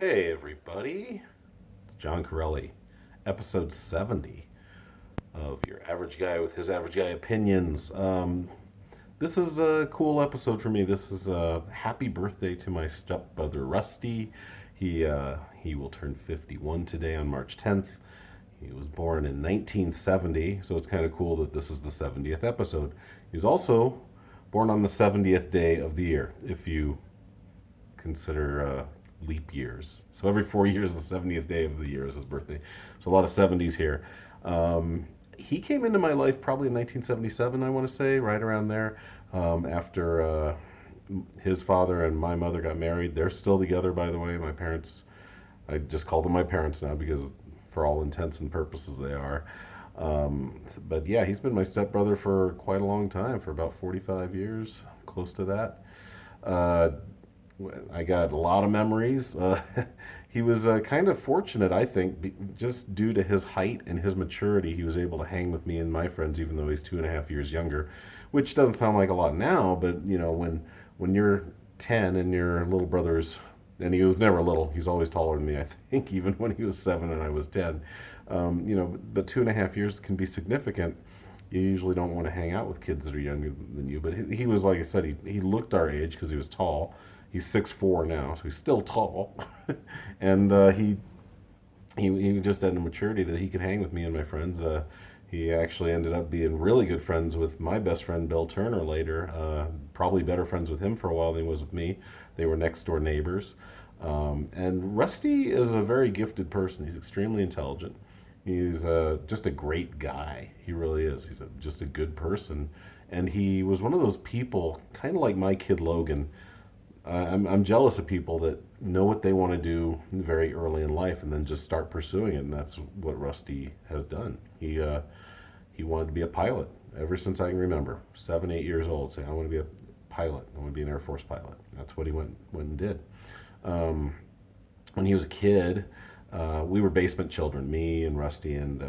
Hey everybody, it's John Corelli, episode 70 of Your Average Guy with His Average Guy Opinions. This is a cool episode for me. This is a happy birthday to my stepbrother Rusty. He will turn 51 today on March 10th. He was born in 1970, so it's kind of cool that this is the 70th episode. He's also born on the 70th day of the year, if you consider leap years. So every 4 years, the 70th day of the year is his birthday. So a lot of 70s here. He came into my life probably in 1977, I want to say, right around there. After his father and my mother got married. They're still together, by the way. My parents, I just call them my parents now because for all intents and purposes they are. But yeah, he's been my stepbrother for quite a long time, for about 45 years, close to that. Uh, I got a lot of memories. He was kind of fortunate, I think, just due to his height and his maturity. He was able to hang with me and my friends, even though he's 2.5 years younger, which doesn't sound like a lot now. But you know, when you're 10 and your little brother's, and he was never little. He's always taller than me, I think, even when he was 7 and I was 10. But 2.5 years can be significant. You usually don't want to hang out with kids that are younger than you. But he was, like I said, he looked our age because he was tall. He's 6'4" now, so he's still tall, and he just had a maturity that he could hang with me and my friends. He actually ended up being really good friends with my best friend Bill Turner later. Probably better friends with him for a while than he was with me. They were next door neighbors. And Rusty is a very gifted person. He's extremely intelligent. He's just a great guy. He really is. Just a good person. And he was one of those people, kind of like my kid Logan. I'm jealous of people that know what they want to do very early in life and then just start pursuing it. And that's what Rusty has done. He wanted to be a pilot ever since I can remember. 7, 8 years old, saying, I want to be a pilot. I want to be an Air Force pilot. That's what he went and did. Um, when he was a kid, we were basement children, me and Rusty and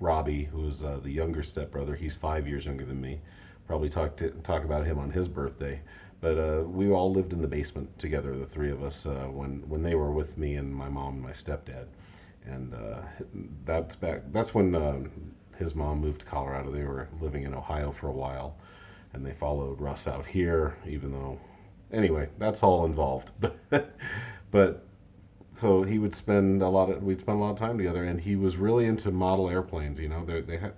Robbie, who's the younger stepbrother. He's 5 years younger than me. Probably talk about him on his birthday. But we all lived in the basement together, the three of us, when they were with me and my mom and my stepdad. And That's when his mom moved to Colorado. They were living in Ohio for a while, and they followed Russ out here. Even though, anyway, that's all involved. But so we'd spend a lot of time together, and he was really into model airplanes. They had,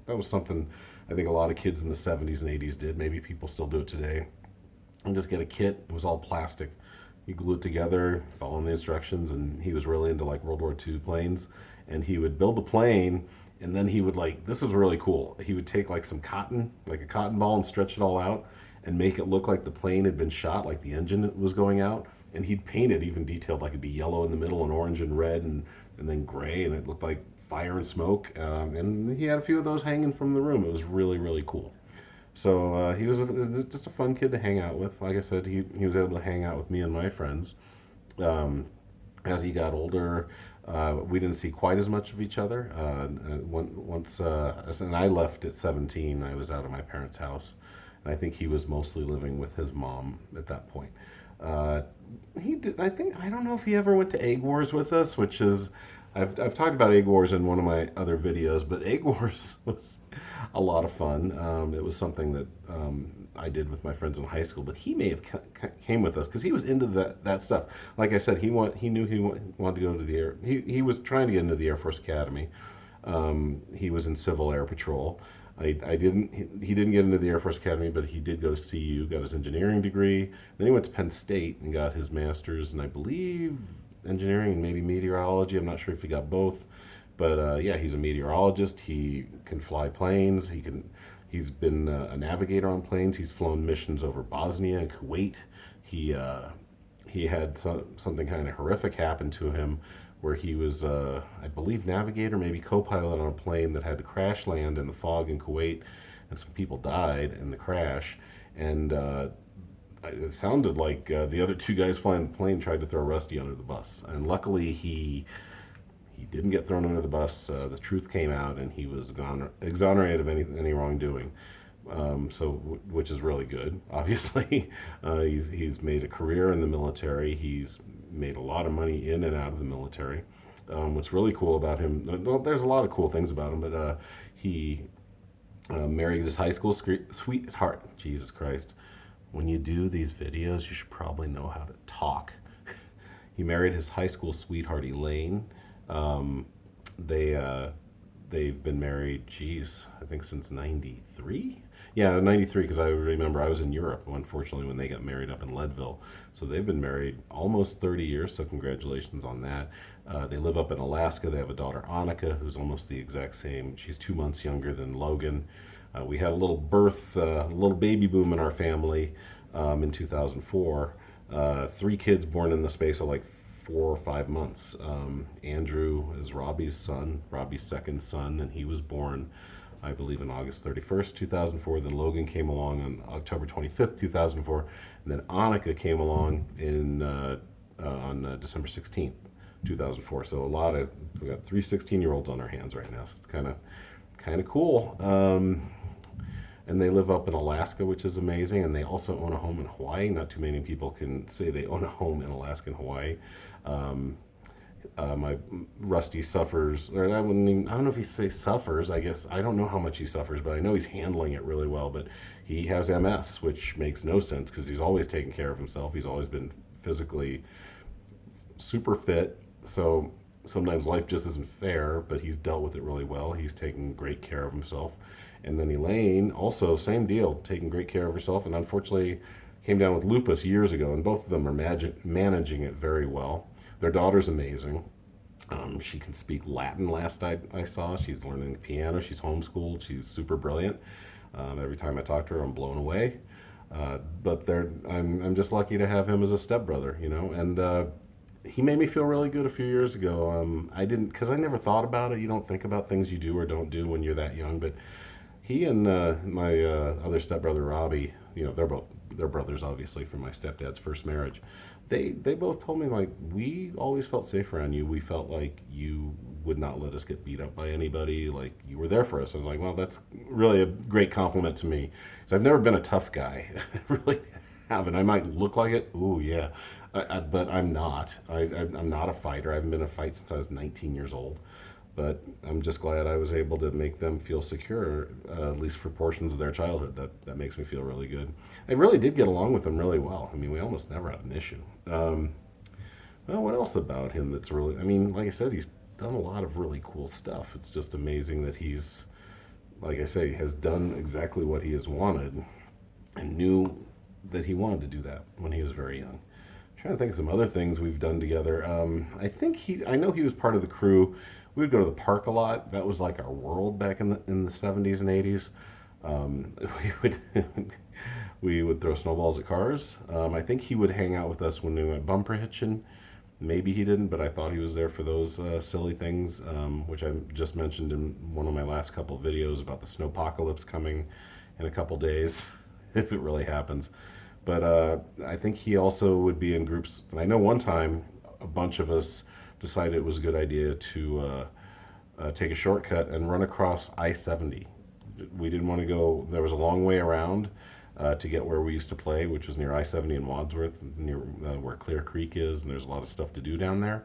that was something I think a lot of kids in the 70s and 80s did. Maybe people still do it today, and just get a kit. It was all plastic. You glue it together, following the instructions, and he was really into like World War II planes. And he would build the plane, and then he would this is really cool. He would take like some cotton, like a cotton ball, and stretch it all out, and make it look like the plane had been shot, like the engine was going out. And he'd paint it even detailed, like it'd be yellow in the middle and orange and red and then gray, and it looked like fire and smoke. And he had a few of those hanging from the room. It was really, really cool. So he was just a fun kid to hang out with. Like I said, he was able to hang out with me and my friends. Um, as he got older, we didn't see quite as much of each other. And I left at 17. I was out of my parents' house, and I think he was mostly living with his mom at that point. Uh, he did. I don't know if he ever went to Egg Wars with us, which is I've talked about Egg Wars in one of my other videos, but Egg Wars was a lot of fun. It was something that I did with my friends in high school, but he may have came with us because he was into that stuff. Like I said, he knew wanted to go to the air. He was trying to get into the Air Force Academy. He was in Civil Air Patrol. I didn't. He didn't get into the Air Force Academy, but he did go to CU, got his engineering degree. Then he went to Penn State and got his master's, and I believe engineering and maybe meteorology. I'm not sure if he got both, but yeah, he's a meteorologist. He can fly planes. He's been a navigator on planes. He's flown missions over Bosnia and Kuwait. He uh, he had something kind of horrific happen to him where he was, I believe, navigator, maybe co-pilot on a plane that had to crash land in the fog in Kuwait, and some people died in the crash. And it sounded like the other two guys flying the plane tried to throw Rusty under the bus, and luckily he didn't get thrown under the bus. The truth came out, and he was exonerated of any wrongdoing. Which is really good. Obviously, he's made a career in the military. He's made a lot of money in and out of the military. What's really cool about him, well, there's a lot of cool things about him, but he married his high school sweetheart. Jesus Christ. When you do these videos, you should probably know how to talk. He married his high school sweetheart, Elaine. Um, they, they've been married, geez, I think since 93? Yeah, 93, because I remember I was in Europe, unfortunately, when they got married up in Leadville. So they've been married almost 30 years, so congratulations on that. They live up in Alaska. They have a daughter, Annika, who's almost the exact same. She's 2 months younger than Logan. We had a little baby boom in our family in 2004. Three kids born in the space of like 4 or 5 months. Andrew is Robbie's son, Robbie's second son, and he was born, I believe, on August 31st, 2004. Then Logan came along on October 25th, 2004. And then Annika came along on December 16th, 2004. So we got three 16-year-olds on our hands right now. So it's kind of cool. And they live up in Alaska, which is amazing. And they also own a home in Hawaii. Not too many people can say they own a home in Alaska and Hawaii. Um, my Rusty suffers, or I don't know if he say suffers. I guess I don't know how much he suffers, but I know he's handling it really well. But he has MS, which makes no sense because he's always taken care of himself. He's always been physically super fit. So sometimes life just isn't fair, but he's dealt with it really well. He's taken great care of himself. And then Elaine, also same deal, taking great care of herself, and unfortunately came down with lupus years ago. And both of them are managing it very well. Their daughter's amazing. She can speak Latin. Last I saw, she's learning the piano. She's homeschooled. She's super brilliant. Every time I talk to her, I'm blown away. I'm just lucky to have him as a stepbrother, and he made me feel really good a few years ago. I didn't, because I never thought about it. You don't think about things you do or don't do when you're that young. But he and my other stepbrother Robbie, they're brothers, obviously, from my stepdad's first marriage. They both told me, like, we always felt safe around you. We felt like you would not let us get beat up by anybody. Like, you were there for us. I was like, well, that's really a great compliment to me, because I've never been a tough guy. I really haven't. I might look like it. Ooh, yeah. But I'm not. I'm not a fighter. I haven't been in a fight since I was 19 years old. But I'm just glad I was able to make them feel secure, at least for portions of their childhood. That makes me feel really good. I really did get along with them really well. I mean, we almost never had an issue. Well, what else about him that's really, I mean, like I said, he's done a lot of really cool stuff. It's just amazing that he's, like I say, has done exactly what he has wanted and knew that he wanted to do that when he was very young. I'm trying to think of some other things we've done together. I know he was part of the crew. We would go to the park a lot. That was like our world back in the 70s and 80s. We would we would throw snowballs at cars. I think he would hang out with us when we went bumper hitching. Maybe he didn't, but I thought he was there for those silly things, which I just mentioned in one of my last couple of videos about the snowpocalypse coming in a couple days, if it really happens. But I think he also would be in groups. And I know one time a bunch of us decided it was a good idea to take a shortcut and run across I-70. We didn't want to go, there was a long way around to get where we used to play, which was near I-70 in Wadsworth, near where Clear Creek is, and there's a lot of stuff to do down there.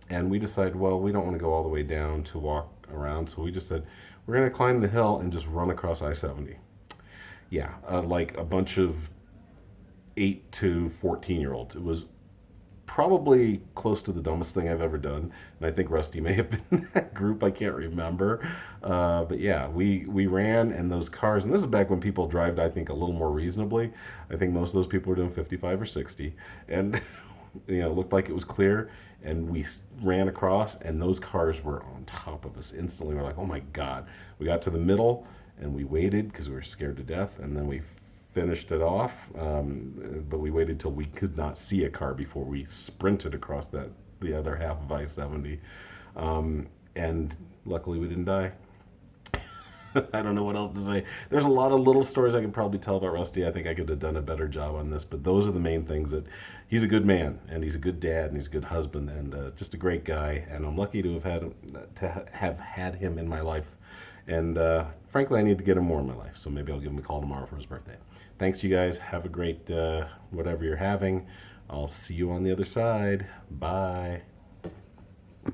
And we decided, well, we don't want to go all the way down to walk around, so we just said, we're going to climb the hill and just run across I-70. Yeah, like a bunch of 8 to 14-year-olds. It was probably close to the dumbest thing I've ever done, and I think Rusty may have been in that group. I can't remember, but yeah, we ran, and those cars. And this is back when people drive, I think, a little more reasonably. I think most of those people were doing 55 or 60, and it looked like it was clear. And we ran across, and those cars were on top of us instantly. We're like, oh my god! We got to the middle, and we waited because we were scared to death, and then we finished it off, but we waited till we could not see a car before we sprinted across the other half of I-70, and luckily we didn't die. I don't know what else to say. There's a lot of little stories I could probably tell about Rusty. I think I could have done a better job on this, but those are the main things. That he's a good man, and he's a good dad, and he's a good husband, and just a great guy. And I'm lucky to have had him in my life And frankly, I need to get him more in my life. So maybe I'll give him a call tomorrow for his birthday. Thanks, you guys. Have a great whatever you're having. I'll see you on the other side. Bye.